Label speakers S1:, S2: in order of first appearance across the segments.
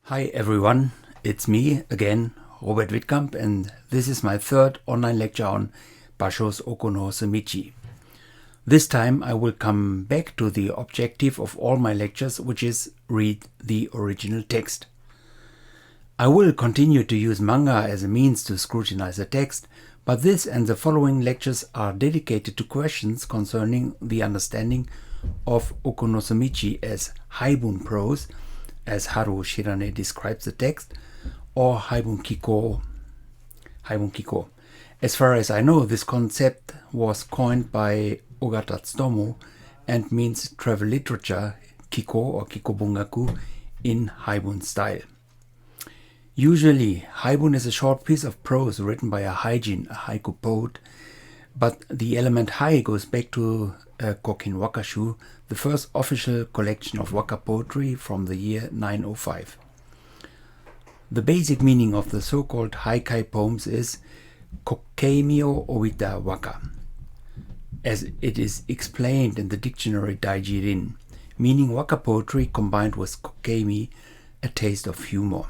S1: Hi everyone, it's me again, Robert Wittkamp, and this is my third online lecture on Bashō's Oko no Hosomichi. This time I will come back to the objective of all my lectures, which is read the original text. I will continue to use manga as a means to scrutinize the text, but this and the following lectures are dedicated to questions concerning the understanding of Oko no Hosomichi as haibun prose, as Haruo Shirane describes the text, or haibun kiko. As far as I know, this concept was coined by Ogata Tsutomu and means travel literature, kiko or kikobungaku, in haibun style. Usually, haibun is a short piece of prose written by a haijin, a haiku poet, but the element hai goes back to Kokin Wakashu, the first official collection of waka poetry from the year 905. The basic meaning of the so-called haikai poems is kokeimi o obita waka, as it is explained in the dictionary Daijirin, meaning waka poetry combined with kokeimi, a taste of humor.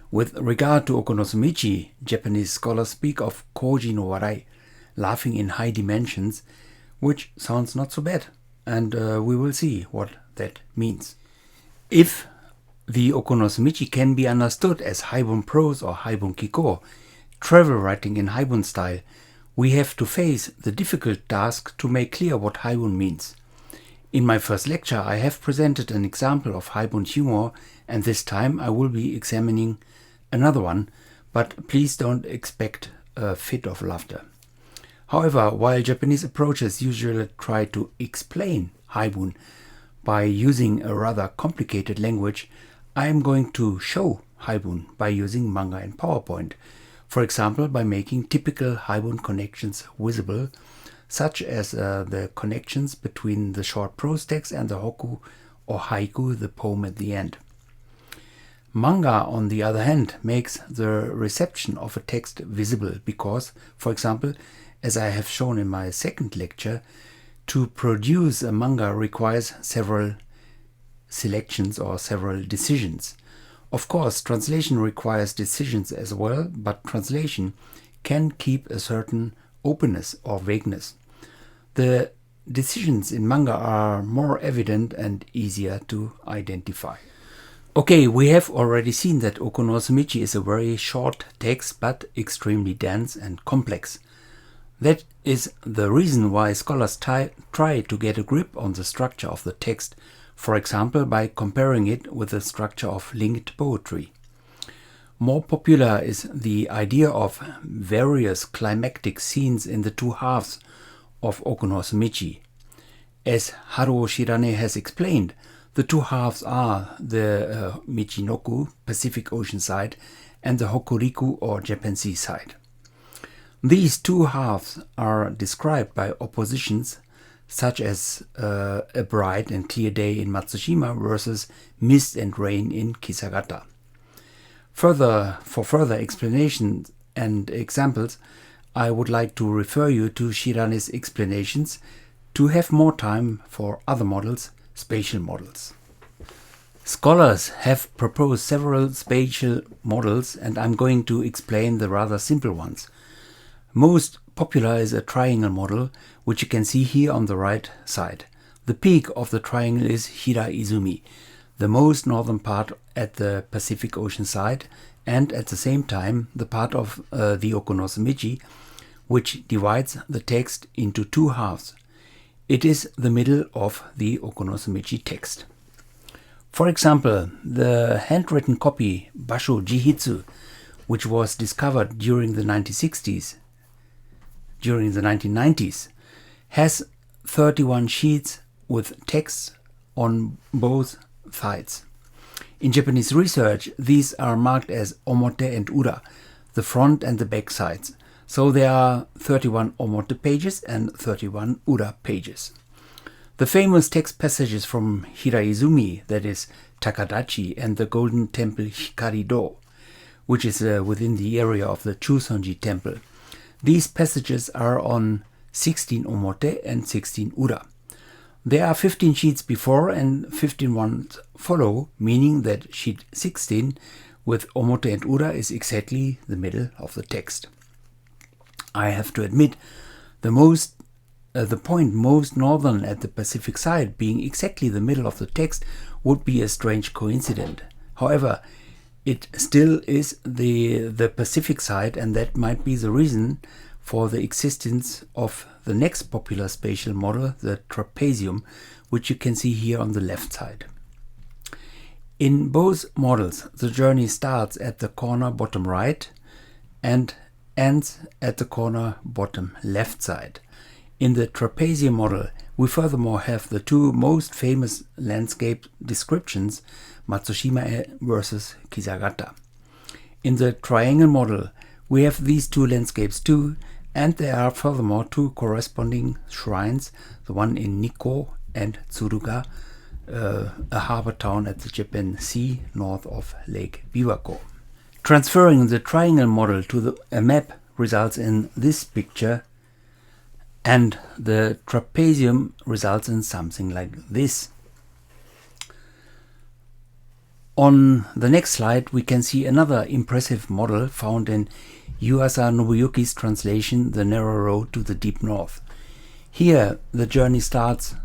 S1: With regard to Oko no Hosomichi, Japanese scholars speak of koji no warai, laughing in high dimensions, which sounds not so bad, and we will see what that means. If the Oko no Hosomichi can be understood as haibun prose or haibun kiko, travel writing in haibun style, we have to face the difficult task to make clear what haibun means. In my first lecture I have presented an example of haibun humor, and this time I will be examining another one, but please don't expect a fit of laughter. However, while Japanese approaches usually try to explain haibun by using a rather complicated language, I am going to show haibun by using manga and PowerPoint. For example, by making typical haibun connections visible, such as the connections between the short prose text and the hoku or haiku, the poem at the end. Manga, on the other hand, makes the reception of a text visible because, for example, as I have shown in my second lecture, to produce a manga requires several selections or several decisions. Of course, translation requires decisions as well, but translation can keep a certain openness or vagueness. The decisions in manga are more evident and easier to identify. Okay, we have already seen that Oko no Hosomichi is a very short text but extremely dense and complex. That is the reason why scholars try to get a grip on the structure of the text, for example by comparing it with the structure of linked poetry. More popular is the idea of various climactic scenes in the two halves of Oko no Hosomichi. As Haruo Shirane has explained, the two halves are the Michinoku, Pacific Ocean side, and the Hokuriku or Japan Sea side. These two halves are described by oppositions such as a bright and clear day in Matsushima versus mist and rain in Kisagata. For further explanations and examples, I would like to refer you to Shirane's explanations to have more time for other models, spatial models. Scholars have proposed several spatial models, and I'm going to explain the rather simple ones. Most popular is a triangle model, which you can see here on the right side. The peak of the triangle is Hiraizumi, the most northern part at the Pacific Ocean side, and at the same time the part of the Oko no Hosomichi, which divides the text into two halves. It is the middle of the Oko no Hosomichi text. For example, the handwritten copy Bashō Jihitsu, which was discovered during the 1990s, has 31 sheets with texts on both sides. In Japanese research, these are marked as omote and ura, the front and the back sides. So there are 31 omote pages and 31 ura pages. The famous text passages from Hiraizumi, that is Takadachi, and the Golden Temple Hikari-do, which is within the area of the Chusonji Temple. These passages are on 16 omote and 16 ura. There are 15 sheets before and 15 ones follow, meaning that sheet 16 with omote and ura is exactly the middle of the text. I have to admit, the point most northern at the Pacific side being exactly the middle of the text would be a strange coincidence. However, it still is the Pacific side, and that might be the reason for the existence of the next popular spatial model, the trapezium, which you can see here on the left side. In both models, the journey starts at the corner bottom right and ends at the corner bottom left side. In the trapezium model, we furthermore have the two most famous landscape descriptions, Matsushima versus Kisagata. In the triangle model, we have these two landscapes too, and there are furthermore two corresponding shrines, the one in Nikko and Tsuruga, a harbor town at the Japan Sea north of Lake Biwako. Transferring the triangle model to a map results in this picture, and the trapezium results in something like this. On the next slide we can see another impressive model found in Yuasa Nobuyuki's translation, The Narrow Road to the Deep North. Here the journey starts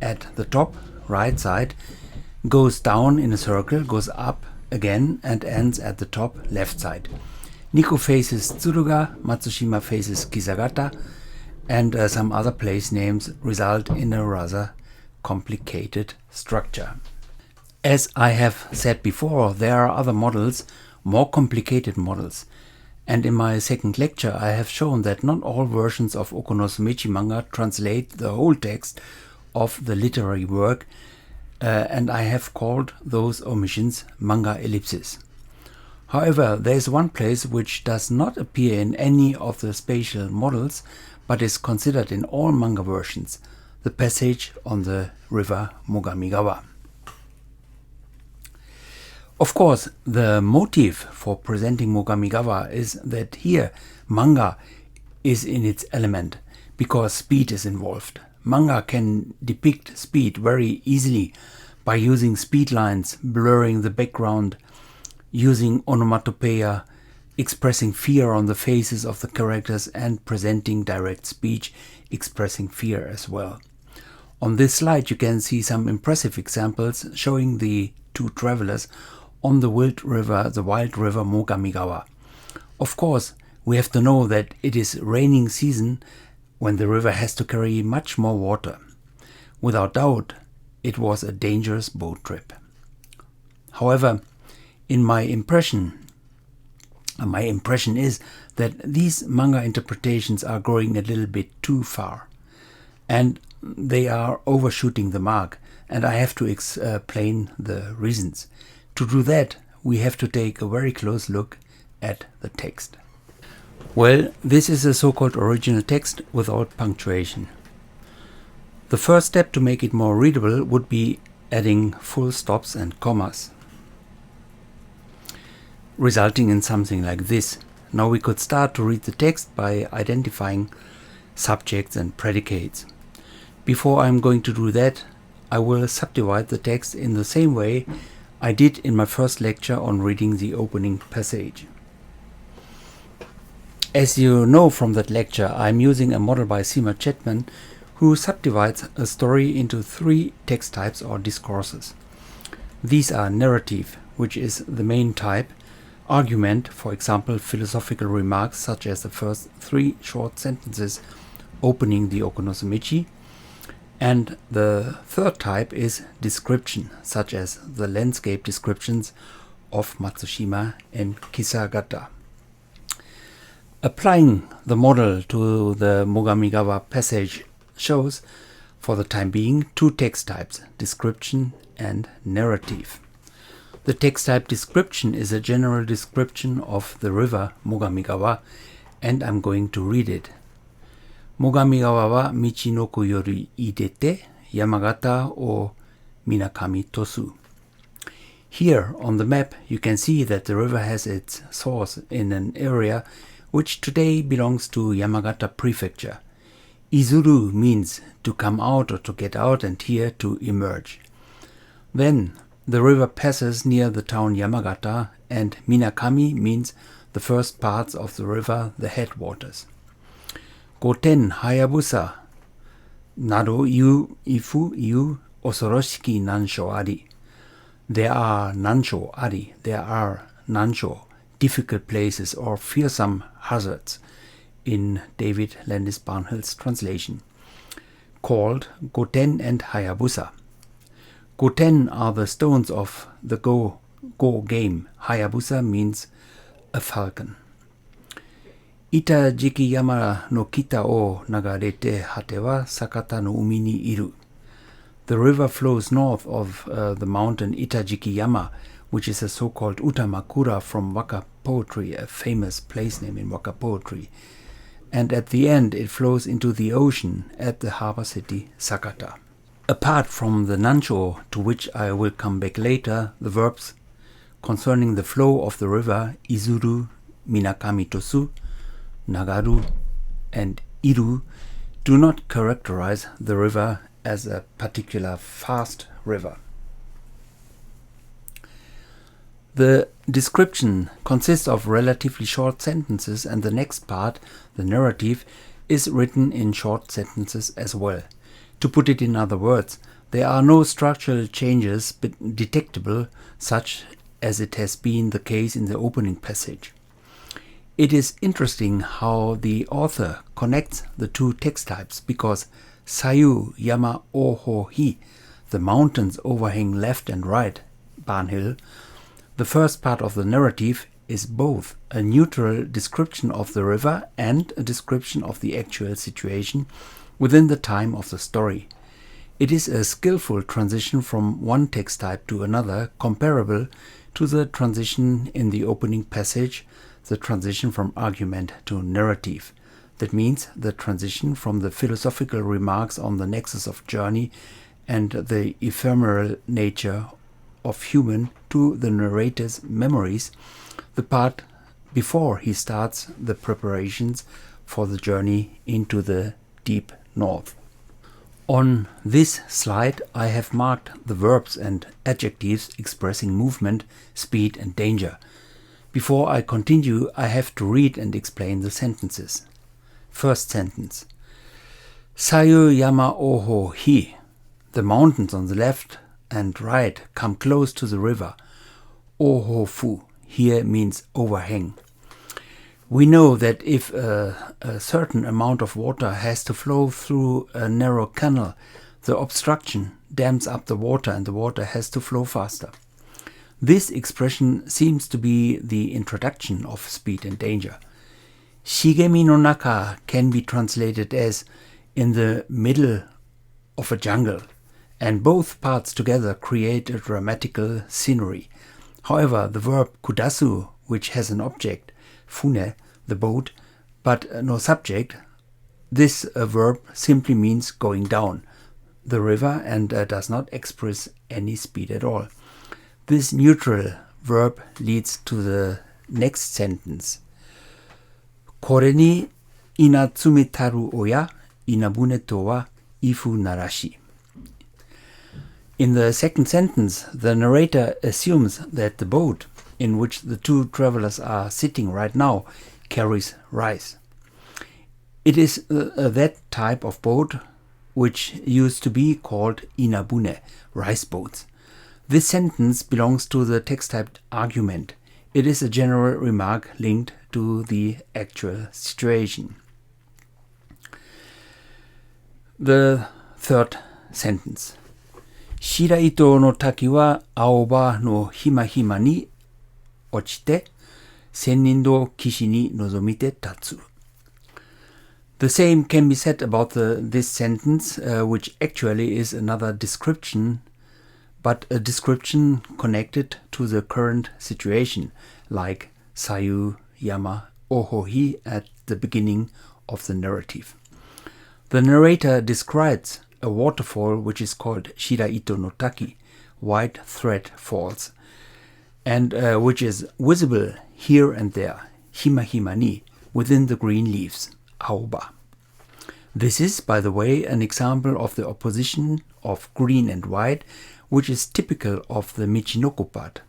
S1: at the top right side, goes down in a circle, goes up again and ends at the top left side. Nikko faces Tsuruga, Matsushima faces Kisagata, and some other place names result in a rather complicated structure. As I have said before, there are other models, more complicated models, and in my second lecture I have shown that not all versions of Hosomichi manga translate the whole text of the literary work, and I have called those omissions manga ellipses. However, there is one place which does not appear in any of the spatial models, but is considered in all manga versions, the passage on the river Mogamigawa. Of course, the motive for presenting Mogamigawa is that here manga is in its element, because speed is involved. Manga can depict speed very easily by using speed lines, blurring the background, using onomatopoeia, expressing fear on the faces of the characters, and presenting direct speech expressing fear as well. On this slide you can see some impressive examples showing the two travelers on the wild river Mogamigawa. Of course, we have to know that it is raining season when the river has to carry much more water. Without doubt, it was a dangerous boat trip. However, in my impression is that these manga interpretations are going a little bit too far, and they are overshooting the mark, and I have to explain the reasons. To do that, we have to take a very close look at the text. Well, this is a so-called original text without punctuation. The first step to make it more readable would be adding full stops and commas, resulting in something like this. Now we could start to read the text by identifying subjects and predicates. Before I'm going to do that, I will subdivide the text in the same way I did in my first lecture on reading the opening passage. As you know from that lecture, I'm using a model by Seymour Chatman who subdivides a story into 3 text types or discourses. These are narrative, which is the main type, argument, for example philosophical remarks such as the first 3 short sentences opening the Hosomichi, and the third type is description, such as the landscape descriptions of Matsushima and Kisagata. Applying the model to the Mogamigawa passage shows, for the time being, 2 text types, description and narrative. The text type description is a general description of the river Mogamigawa, and I'm going to read it. Mogamigawa wa Michinoku yori idete Yamagata o Minakami tosu. Here on the map you can see that the river has its source in an area which today belongs to Yamagata Prefecture. Izuru means to come out or to get out, and here to emerge. Then the river passes near the town Yamagata, and Minakami means the first parts of the river, the headwaters. Goten Hayabusa Nado yu ifu yu osoroshiki nansho ari. There are nansho ari, there are nansho, difficult places or fearsome hazards, in David Landis Barnhill's translation, called Goten and Hayabusa. Goten are the stones of the Go game. Hayabusa means a falcon. Ita Jikiyama no kita o nagarete hate wa sakata no umi ni iru. The river flows north of the mountain Itajikiyama, which is a so-called Utamakura from Waka poetry, a famous place name in Waka poetry. And at the end it flows into the ocean at the harbor city Sakata. Apart from the nansho, to which I will come back later, the verbs concerning the flow of the river Izuru, Minakami tosu, Nagaru, and Iru do not characterize the river as a particular fast river. The description consists of relatively short sentences, and the next part, the narrative, is written in short sentences as well. To put it in other words, there are no structural changes detectable, such as it has been the case in the opening passage. It is interesting how the author connects the two text types, because Sayu Yama Oho Hi, the mountains overhang left and right, Barnhill, the first part of the narrative, is both a neutral description of the river and a description of the actual situation within the time of the story. It is a skillful transition from one text type to another, comparable to the transition in the opening passage, the transition from argument to narrative. That means the transition from the philosophical remarks on the nexus of journey and the ephemeral nature of human to the narrator's memories, the part before he starts the preparations for the journey into the deep north. On this slide I have marked the verbs and adjectives expressing movement, speed and danger. Before I continue, I have to read and explain the sentences. First sentence. Sayu Yama Oho Hi. The mountains on the left and right come close to the river. Oho Fu here means overhang. We know that if a certain amount of water has to flow through a narrow canal, the obstruction dams up the water and the water has to flow faster. This expression seems to be the introduction of speed and danger. Shigemi no naka can be translated as in the middle of a jungle, and both parts together create a dramatical scenery. However, the verb kudasu, which has an object, fune, the boat, but no subject, this verb simply means going down the river and does not express any speed at all. This neutral verb leads to the next sentence. Kore ni inatsumetaru oya inabune to wa ifu narashi. In the second sentence, the narrator assumes that the boat in which the two travelers are sitting right now carries rice. It is that type of boat which used to be called inabune, rice boats. This sentence belongs to the text type argument. It is a general remark linked to the actual situation. The third sentence. Shiraito no taki wa aoba no hima hima ni ochite sennindo kishi ni nozomite tatsu. The same can be said about this sentence, which actually is another description, but a description connected to the current situation, like Sayu Yama Ohohi at the beginning of the narrative. The narrator describes a waterfall which is called Shiraito no Taki, White Thread Falls, and which is visible here and there, hima hima ni, within the green leaves, aoba. This is, by the way, an example of the opposition of green and white, which is typical of the Michinoku part.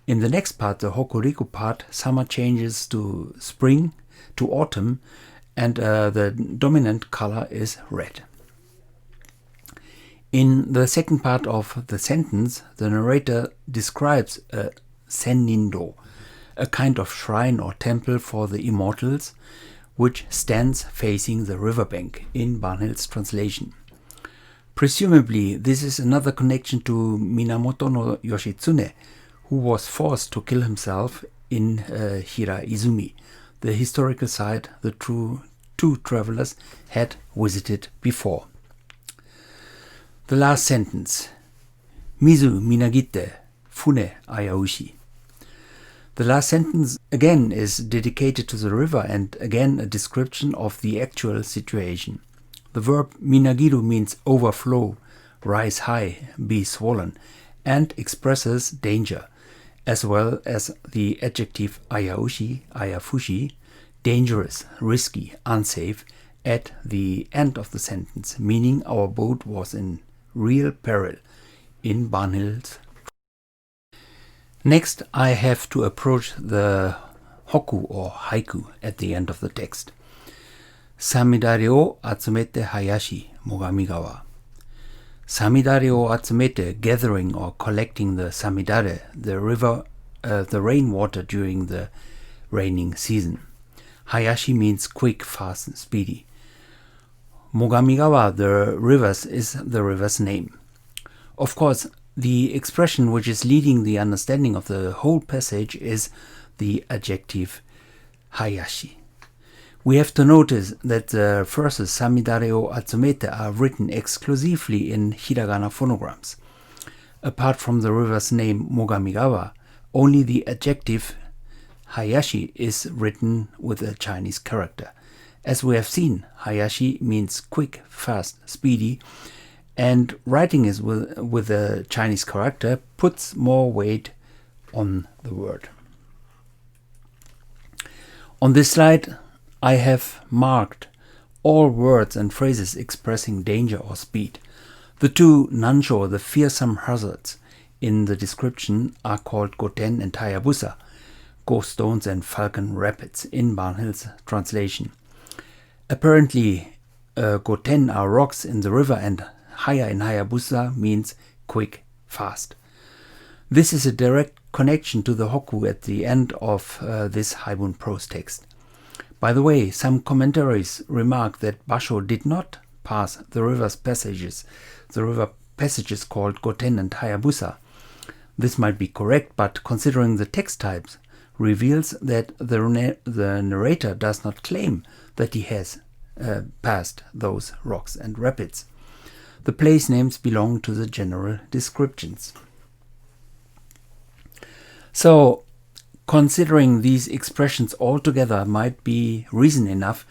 S1: In the next part, the Hokuriku part, summer changes to spring, to autumn, and the dominant color is red. In the second part of the sentence, the narrator describes a sennindo, a kind of shrine or temple for the immortals, which stands facing the riverbank in Barnhill's translation. Presumably, this is another connection to Minamoto no Yoshitsune, who was forced to kill himself in Hiraizumi, the historical site the two travelers had visited before. The last sentence, Mizu minagite fune ayaushi. The last sentence again is dedicated to the river and again a description of the actual situation. The verb minagiru means overflow, rise high, be swollen, and expresses danger, as well as the adjective ayaushi, ayafushi, dangerous, risky, unsafe, at the end of the sentence, meaning our boat was in real peril in Barnhill's. Next, I have to approach the hoku or haiku at the end of the text. Samidare o atsumete hayashi, Mogamigawa. Samidare o atsumete, gathering or collecting the samidare, the river, the rainwater during the raining season. Hayashi means quick, fast, speedy. Mogamigawa, the rivers, is the river's name. Of course, the expression which is leading the understanding of the whole passage is the adjective hayashi. We have to notice that the verses Samidare o atsumete are written exclusively in hiragana phonograms. Apart from the river's name Mogamigawa, only the adjective hayashi is written with a Chinese character. As we have seen, hayashi means quick, fast, speedy, and writing it with a Chinese character puts more weight on the word. On this slide, I have marked all words and phrases expressing danger or speed. The two nansho, the fearsome hazards, in the description are called Goten and Hayabusa, Ghost Stones and Falcon Rapids in Barnhill's translation. Apparently, Goten are rocks in the river and Haya in Hayabusa means quick, fast. This is a direct connection to the hoku at the end of this haibun prose text. By the way, some commentaries remark that Bashō did not pass the river passages called Goten and Hayabusa. This might be correct, but considering the text types, reveals that the narrator does not claim that he has passed those rocks and rapids. The place names belong to the general descriptions. So, considering these expressions altogether might be reason enough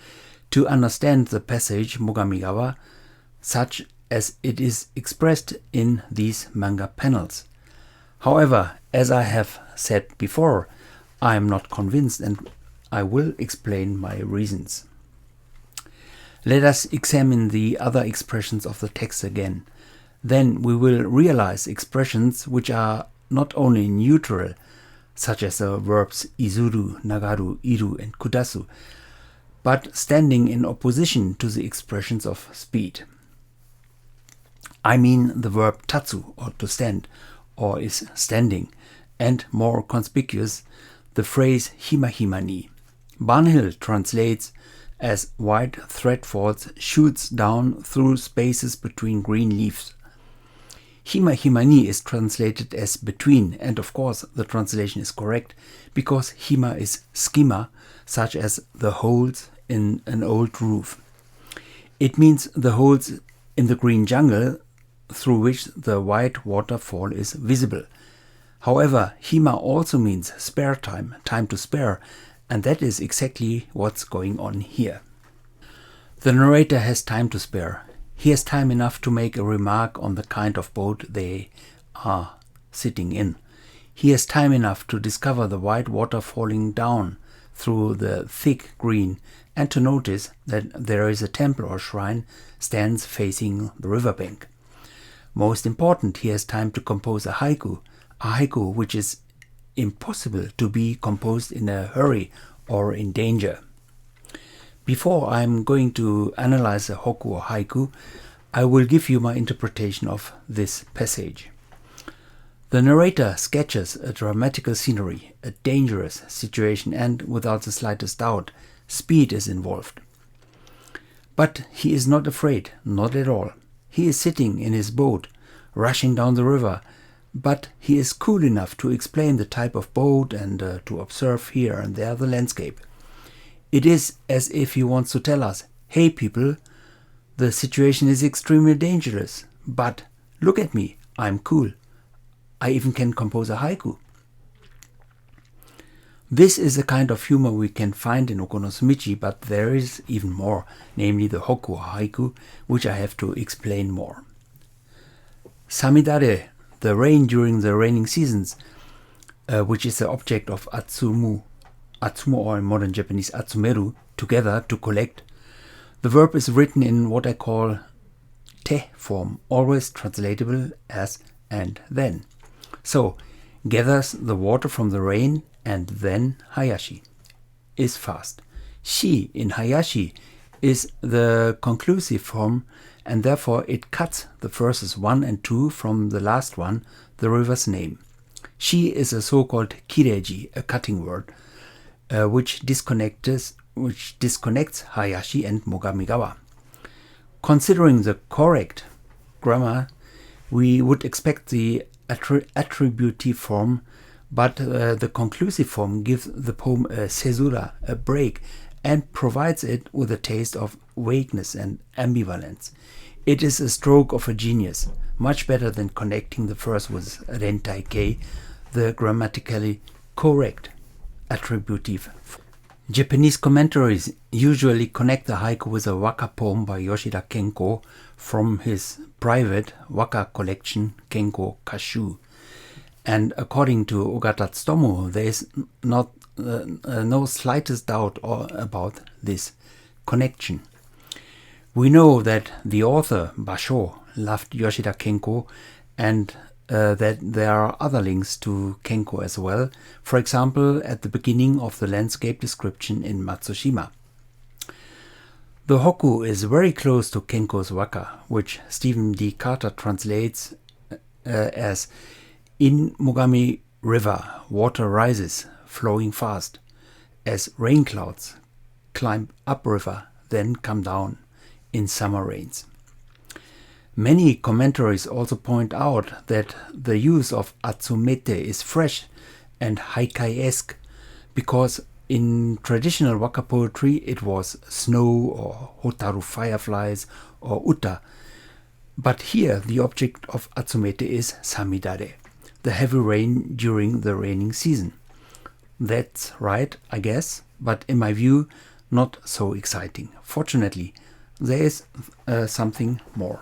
S1: to understand the passage Mogamigawa such as it is expressed in these manga panels. However, as I have said before, I am not convinced and I will explain my reasons. Let us examine the other expressions of the text again. Then we will realize expressions which are not only neutral, such as the verbs izuru, nagaru, iru, and kudasu, but standing in opposition to the expressions of speed. I mean the verb tatsu, or to stand, or is standing, and more conspicuous, the phrase hima ni. Barnhill translates as white thread falls shoots down through spaces between green leaves. Hima ni is translated as between, and of course the translation is correct, because hima is schema, such as the holes in an old roof. It means the holes in the green jungle through which the white waterfall is visible. However, hima also means spare time, time to spare, and that is exactly what's going on here. The narrator has time to spare. He has time enough to make a remark on the kind of boat they are sitting in. He has time enough to discover the white water falling down through the thick green and to notice that there is a temple or shrine stands facing the riverbank. Most important, he has time to compose a haiku which is impossible to be composed in a hurry or in danger. Before I'm going to analyze a hoku or haiku, I will give you my interpretation of this passage. The narrator sketches a dramatical scenery, a dangerous situation, and without the slightest doubt, speed is involved. But he is not afraid, not at all. He is sitting in his boat, rushing down the river, but he is cool enough to explain the type of boat and to observe here and there the landscape. It is as if he wants to tell us, hey people, the situation is extremely dangerous, but look at me, I'm cool. I even can compose a haiku. This is a kind of humor we can find in Hosomichi, but there is even more, namely the hoku or haiku, which I have to explain more. Samidare, the rain during the raining seasons, which is the object of atsumu, or in modern Japanese atsumeru, together, to collect. The verb is written in what I call te form, always translatable as and then. So, gathers the water from the rain, and then hayashi is fast. Shi in hayashi is the conclusive form, and therefore it cuts the verses 1 and 2 from the last one, the river's name. Shi is a so-called kireji, a cutting word, which disconnects hayashi and Mogamigawa. Considering the correct grammar, we would expect the attributive form, but the conclusive form gives the poem a caesura, a break, and provides it with a taste of vagueness and ambivalence. It is a stroke of a genius, much better than connecting the verse with rentaikei, the grammatically correct attributive. Japanese commentaries usually connect the haiku with a waka poem by Yoshida Kenko from his private waka collection Kenko Kashu. And according to Ogata Tsutomu, there is no slightest doubt about this connection. We know that the author, Bashō, loved Yoshida Kenko, and that there are other links to Kenko as well, for example at the beginning of the landscape description in Matsushima. The hoku is very close to Kenko's waka, which Stephen D. Carter translates as in Mogami River, water rises, flowing fast, as rain clouds climb upriver, then come down in summer rains. Many commentaries also point out that the use of atsumete is fresh and haikai-esque, because in traditional waka poetry it was snow or hotaru fireflies or uta, but here the object of atsumete is samidare, the heavy rain during the raining season. That's right, I guess, but in my view not so exciting. Fortunately, there is something more.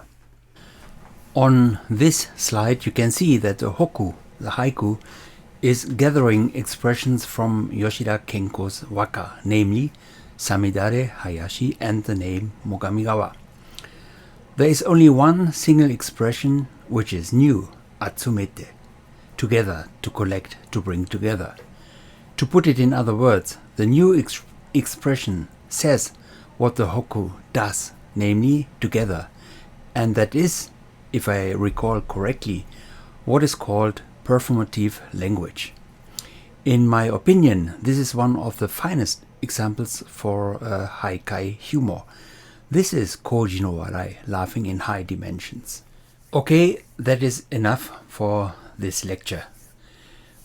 S1: On this slide you can see that the hoku, the haiku, is gathering expressions from Yoshida Kenko's waka, namely samidare, hayashi, and the name Mogamigawa. There is only one single expression which is new, atsumete, together, to collect, to bring together. To put it in other words, the new expression says what the hoku does, namely together, and that is, if I recall correctly, what is called performative language. In my opinion, this is one of the finest examples for haikai humor. This is koji no warai, laughing in high dimensions. Okay, that is enough for this lecture.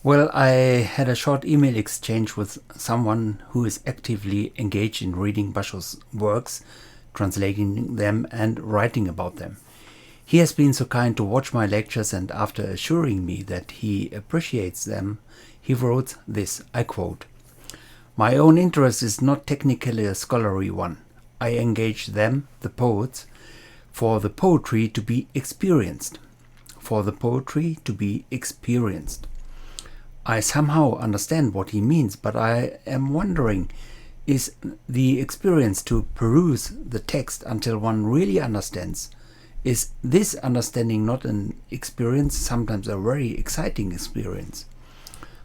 S1: Well, I had a short email exchange with someone who is actively engaged in reading Bashō's works, translating them and writing about them. He has been so kind to watch my lectures, and after assuring me that he appreciates them, he wrote this, I quote, "My own interest is not technically a scholarly one. I engage them, the poets, for the poetry to be experienced. For the poetry to be experienced." I somehow understand what he means, but I am wondering is the experience to peruse the text until one really understands. Is this understanding not an experience, sometimes a very exciting experience?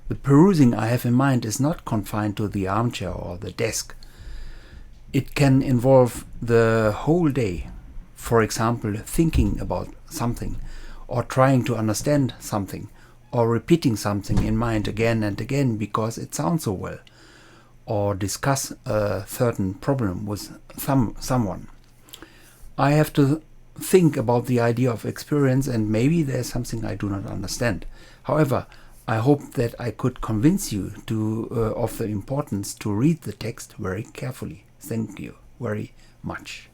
S1: The perusing I have in mind is not confined to the armchair or the desk. It can involve the whole day. For example, thinking about something, or trying to understand something, or repeating something in mind again and again because it sounds so well, or discuss a certain problem with someone. I have to think about the idea of experience, and maybe there's something I do not understand. However, I hope that I could convince you of the importance to read the text very carefully. Thank you very much.